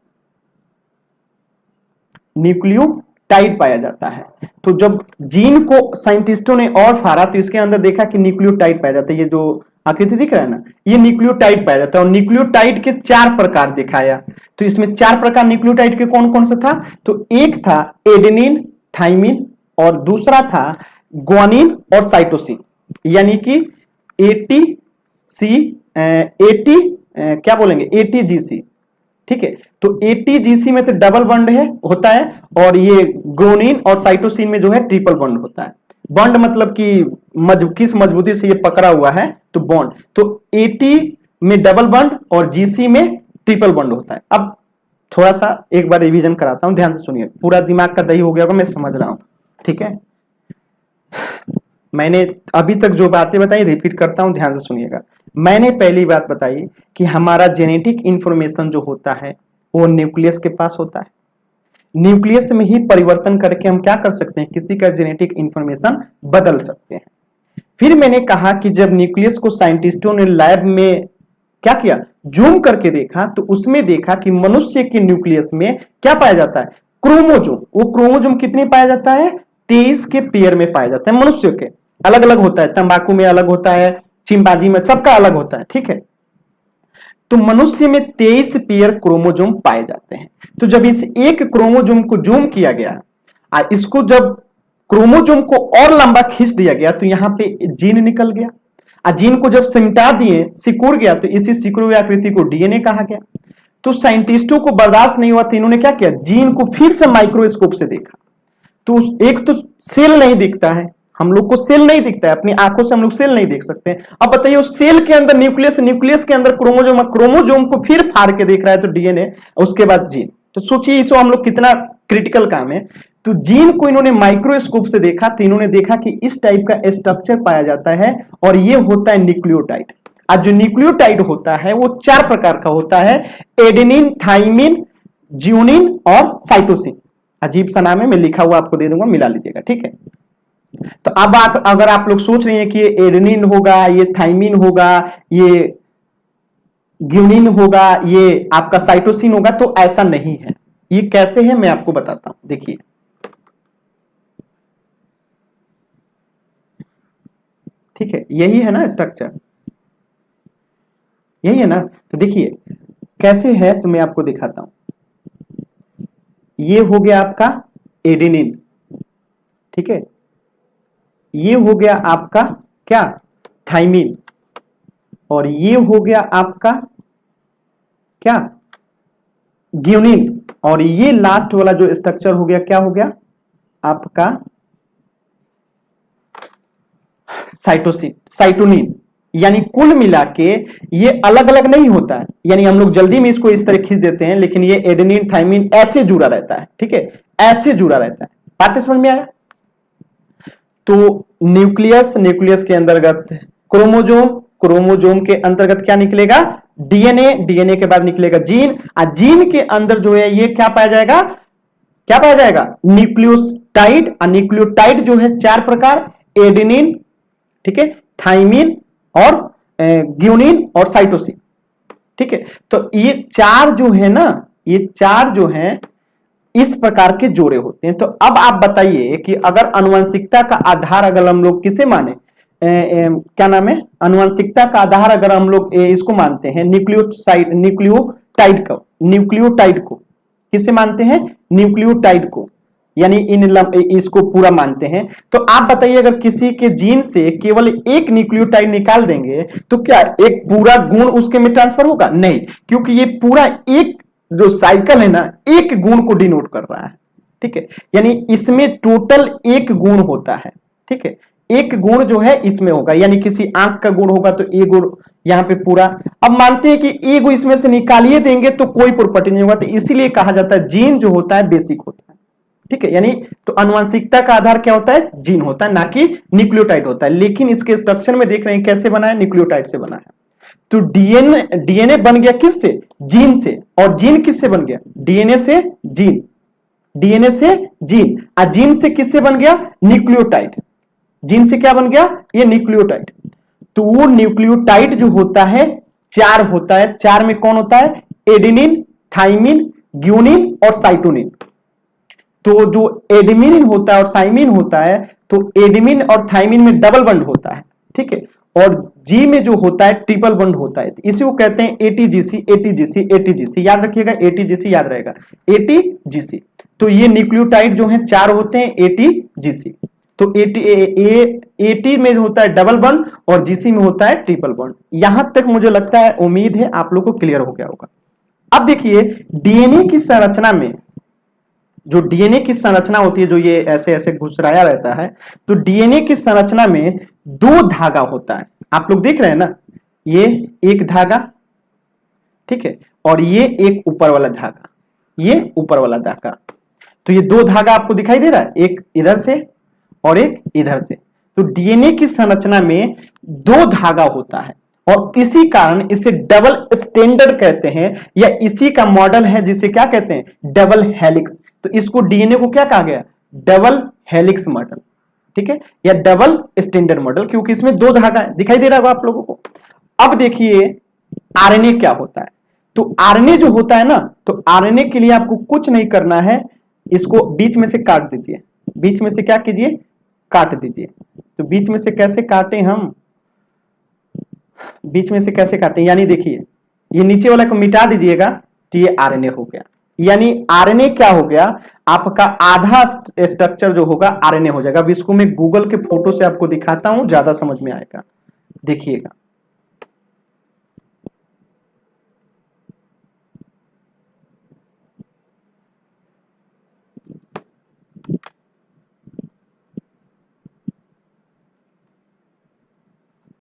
न्यूक्लियोटाइड पाया जाता है। तो जब जीन को साइंटिस्टों ने और फाड़ा तो इसके अंदर देखा कि न्यूक्लियोटाइड पाया जाता है, ये जो आकृति दिख रहा है ना, ये न्यूक्लियोटाइड पाया जाता है। और न्यूक्लियोटाइड के 4 प्रकार दिखाया, तो इसमें 4 प्रकार न्यूक्लियोटाइड के कौन कौन सा था, तो एक था एडेनिन, थाइमिन, और दूसरा था ग्वानिन और साइटोसिन, यानी कि एटी क्या बोलेंगे, एटीजीसी। ठीक है, तो एटीजीसी में तो डबल बॉन्ड है होता है, और ये ग्वानिन और साइटोसिन में जो है ट्रिपल बॉन्ड होता है। बॉन्ड मतलब कि किस मजबूती से ये पकड़ा हुआ है, तो बॉन्ड। तो एटी में डबल बॉन्ड और जीसी में ट्रिपल बॉन्ड होता है। अब थोड़ा सा एक बार रिवीजन कराता हूं, ध्यान से सुनिए, पूरा दिमाग का दही हो गया होगा, मैं समझ रहा हूं। ठीक है, मैंने अभी तक जो बातें बताई रिपीट करता हूं, ध्यान से सुनिएगा। मैंने पहली बात बताई कि हमारा जेनेटिक इंफॉर्मेशन जो होता है वो न्यूक्लियस के पास होता है। न्यूक्लियस में ही परिवर्तन करके हम क्या कर सकते हैं, किसी का जेनेटिक इंफॉर्मेशन बदल सकते हैं। फिर मैंने कहा कि जब न्यूक्लियस को साइंटिस्टों ने लैब में क्या किया, जूम करके देखा, तो उसमें देखा कि मनुष्य के न्यूक्लियस में क्या पाया जाता है, क्रोमोजोम। वो क्रोमोजोम कितने पाया जाता है, 23 के पेयर में पाया जाता है। मनुष्य के अलग अलग होता है, तंबाकू में अलग होता है, चिंपांजी में, सबका अलग होता है। ठीक है, तो मनुष्य में 23 पेयर क्रोमोजोम पाए जाते हैं। तो जब इस एक क्रोमोजोम को जूम किया गया, इसको जब क्रोमोजोम को और लंबा खींच दिया गया, तो यहां पे जीन निकल गया। जीन को जब सिमटा दिए, सिकुड़ गया, तो इसी सिकुड़ी हुई आकृति को डीएनए कहा गया। तो साइंटिस्टों को बर्दाश्त नहीं हुआ, तो इन्होंने क्या किया, जीन को फिर से माइक्रोस्कोप से देखा। तो एक तो सेल नहीं दिखता है, हम लोग को सेल नहीं दिखता है, अपनी आंखों से हम लोग सेल नहीं देख सकते। अब बताइए, उस सेल के अंदर न्यूक्लियस, न्यूक्लियस के अंदर क्रोमोजोम, क्रोमोजोम को फिर फाड़ के देख रहा है तो डीएनए, उसके बाद जीन। तो सोचिए इसको हम लोग कितना क्रिटिकल काम है। तो जीन को इन्होंने माइक्रोस्कोप से देखा, तो इन्होंने देखा कि इस टाइप का स्ट्रक्चर पाया जाता है, और ये होता है न्यूक्लियोटाइड। आज जो न्यूक्लियोटाइड होता है वो 4 प्रकार का होता है, एडेनिन, थाइमिन, ज्यूनिन और साइटोसिन। अजीब सा नाम है, मैं लिखा हुआ आपको दे दूंगा, मिला लीजिएगा। ठीक है, तो अब अगर आप लोग सोच रहे हैं कि ये एडेनिन होगा, ये थाइमिन होगा, ये ग्यूनिन होगा, ये आपका साइटोसिन होगा, तो ऐसा नहीं है। ये कैसे है मैं आपको बताता हूं, देखिए। ठीक है, यही है ना स्ट्रक्चर, यही है ना। तो देखिए कैसे है, तो मैं आपको दिखाता हूं। ये हो गया आपका एडेनिन, ठीक है, ये हो गया आपका क्या, थाइमिन, और ये हो गया आपका क्या, ग्यूनिन, और ये लास्ट वाला जो स्ट्रक्चर हो गया, क्या हो गया आपका साइटोसिन, साइटोनिन। यानी कुल मिला के ये अलग अलग नहीं होता है, यानी हम लोग जल्दी में इसको इस तरह खींच देते हैं, लेकिन ये एडेनिन, थाइमिन ऐसे जुड़ा रहता है। ठीक है, ऐसे जुड़ा रहता है। बातें समझ में आया। तो न्यूक्लियस, न्यूक्लियस के अंतर्गत क्रोमोजोम, क्रोमोजोम के अंतर्गत क्या निकलेगा, डीएनए, डीएनए के बाद निकलेगा जीन, और जीन के अंदर जो है ये क्या पाया जाएगा, क्या पाया जाएगा, न्यूक्लियोटाइड। और न्यूक्लियोटाइड जो है 4 प्रकार, एडेनिन, ठीक है, थाइमिन और ग्यूनिन और साइटोसिन। ठीक है, तो ये 4 जो है ना, ये 4 जो है इस प्रकार के जोड़े होते हैं। तो अब आप बताइए कि अगर आनुवंशिकता का आधार अगर हम लोग किसे माने, क्या नाम है, आनुवंशिकता का आधार अगर हम लोग इसको मानते हैं, न्यूक्लियोटाइड को, न्यूक्लियोटाइड को किसे मानते हैं, न्यूक्लियोटाइड को, यानी इसको पूरा मानते हैं। तो आप बताइए, अगर किसी के जीन से केवल एक न्यूक्लियोटाइड निकाल देंगे तो क्या एक पूरा गुण उसके में ट्रांसफर होगा, नहीं, क्योंकि ये पूरा एक जो साइकिल है ना, एक गुण को डिनोट कर रहा है। ठीक है, यानी इसमें टोटल एक गुण होता है। ठीक है, एक गुण जो है इसमें होगा, यानी किसी आंख का गुण होगा तो ए गुण यहां पे पूरा। अब मानते हैं कि ए गुण इसमें से निकालिए देंगे तो कोई प्रॉपर्टी नहीं होगा, तो इसीलिए कहा जाता है जीन जो होता है बेसिक होता है। ठीक है, यानी तो आनुवंशिकता का आधार क्या होता है, जीन होता है, ना कि न्यूक्लियोटाइड होता है। लेकिन इसके स्ट्रक्चर में देख रहे हैं कैसे बना है, न्यूक्लियोटाइड से बना है। तो डीएनए बन गया किससे, जीन से, और जीन किससे बन गया, डीएनए से जीन, डीएनए से जीन, और जीन से किससे बन गया, न्यूक्लियोटाइड, जीन से क्या बन गया, ये न्यूक्लियोटाइड। तो वो न्यूक्लियोटाइड जो होता है चार होता है, चार में कौन होता है, एडेनिन, थाइमिन, ग्यूनिन और साइटोनिन। तो जो एडेनिन होता है और साइमिन होता है, तो एडेनिन और थाइमिन में डबल बंड होता है, ठीक है, और जी में जो होता है ट्रिपल बंड होता है, इसी को कहते हैं एटीजीसी, एटीजीसी, एटीजीसी, याद रखिएगा, एटीजीसी याद रहेगा, एटीजीसी। तो ये न्यूक्लियोटाइड जो है चार होते हैं, एटीजीसी। तो एटी में होता है डबल बंड और जीसी में होता है ट्रिपल बंड। यहां तक मुझे लगता है, उम्मीद है आप लोग को क्लियर हो गया होगा। अब देखिए डीएनए की संरचना में, जो डीएनए की संरचना होती है, जो ये ऐसे ऐसे घुसराया रहता है, तो डीएनए की संरचना में दो धागा होता है, आप लोग देख रहे हैं ना, ये एक धागा, ठीक है, और ये एक ऊपर वाला धागा, ये ऊपर वाला धागा। तो ये दो धागा आपको दिखाई दे रहा है, एक इधर से और एक इधर से। तो डीएनए की संरचना में दो धागा होता है, और इसी कारण इसे डबल स्टैंडर्ड कहते हैं, या इसी का मॉडल है जिसे क्या कहते हैं, डबल हेलिक्स। तो इसको डीएनए को क्या कहा गया, डबल हेलिक्स मॉडल, ठीक है, या डबल स्टैंडर्ड मॉडल, क्योंकि इसमें दो धागा है, दिखाई दे रहा होगा आप लोगों को। अब देखिए आरएनए क्या होता है। तो आरएनए जो होता है ना, तो आरएनए के लिए आपको कुछ नहीं करना है, इसको बीच में से काट दीजिए, बीच में से क्या कीजिए, काट दीजिए। तो बीच में से कैसे काटें हम, बीच में से कैसे काटें, यानी देखिए ये नीचे वाला को मिटा दीजिएगा, तो ये आरएनए हो गया। यानी आरएनए क्या हो गया, आपका आधा स्ट्रक्चर जो होगा आरएनए हो जाएगा। अब इसको मैं गूगल के फोटो से आपको दिखाता हूं, ज्यादा समझ में आएगा, देखिएगा।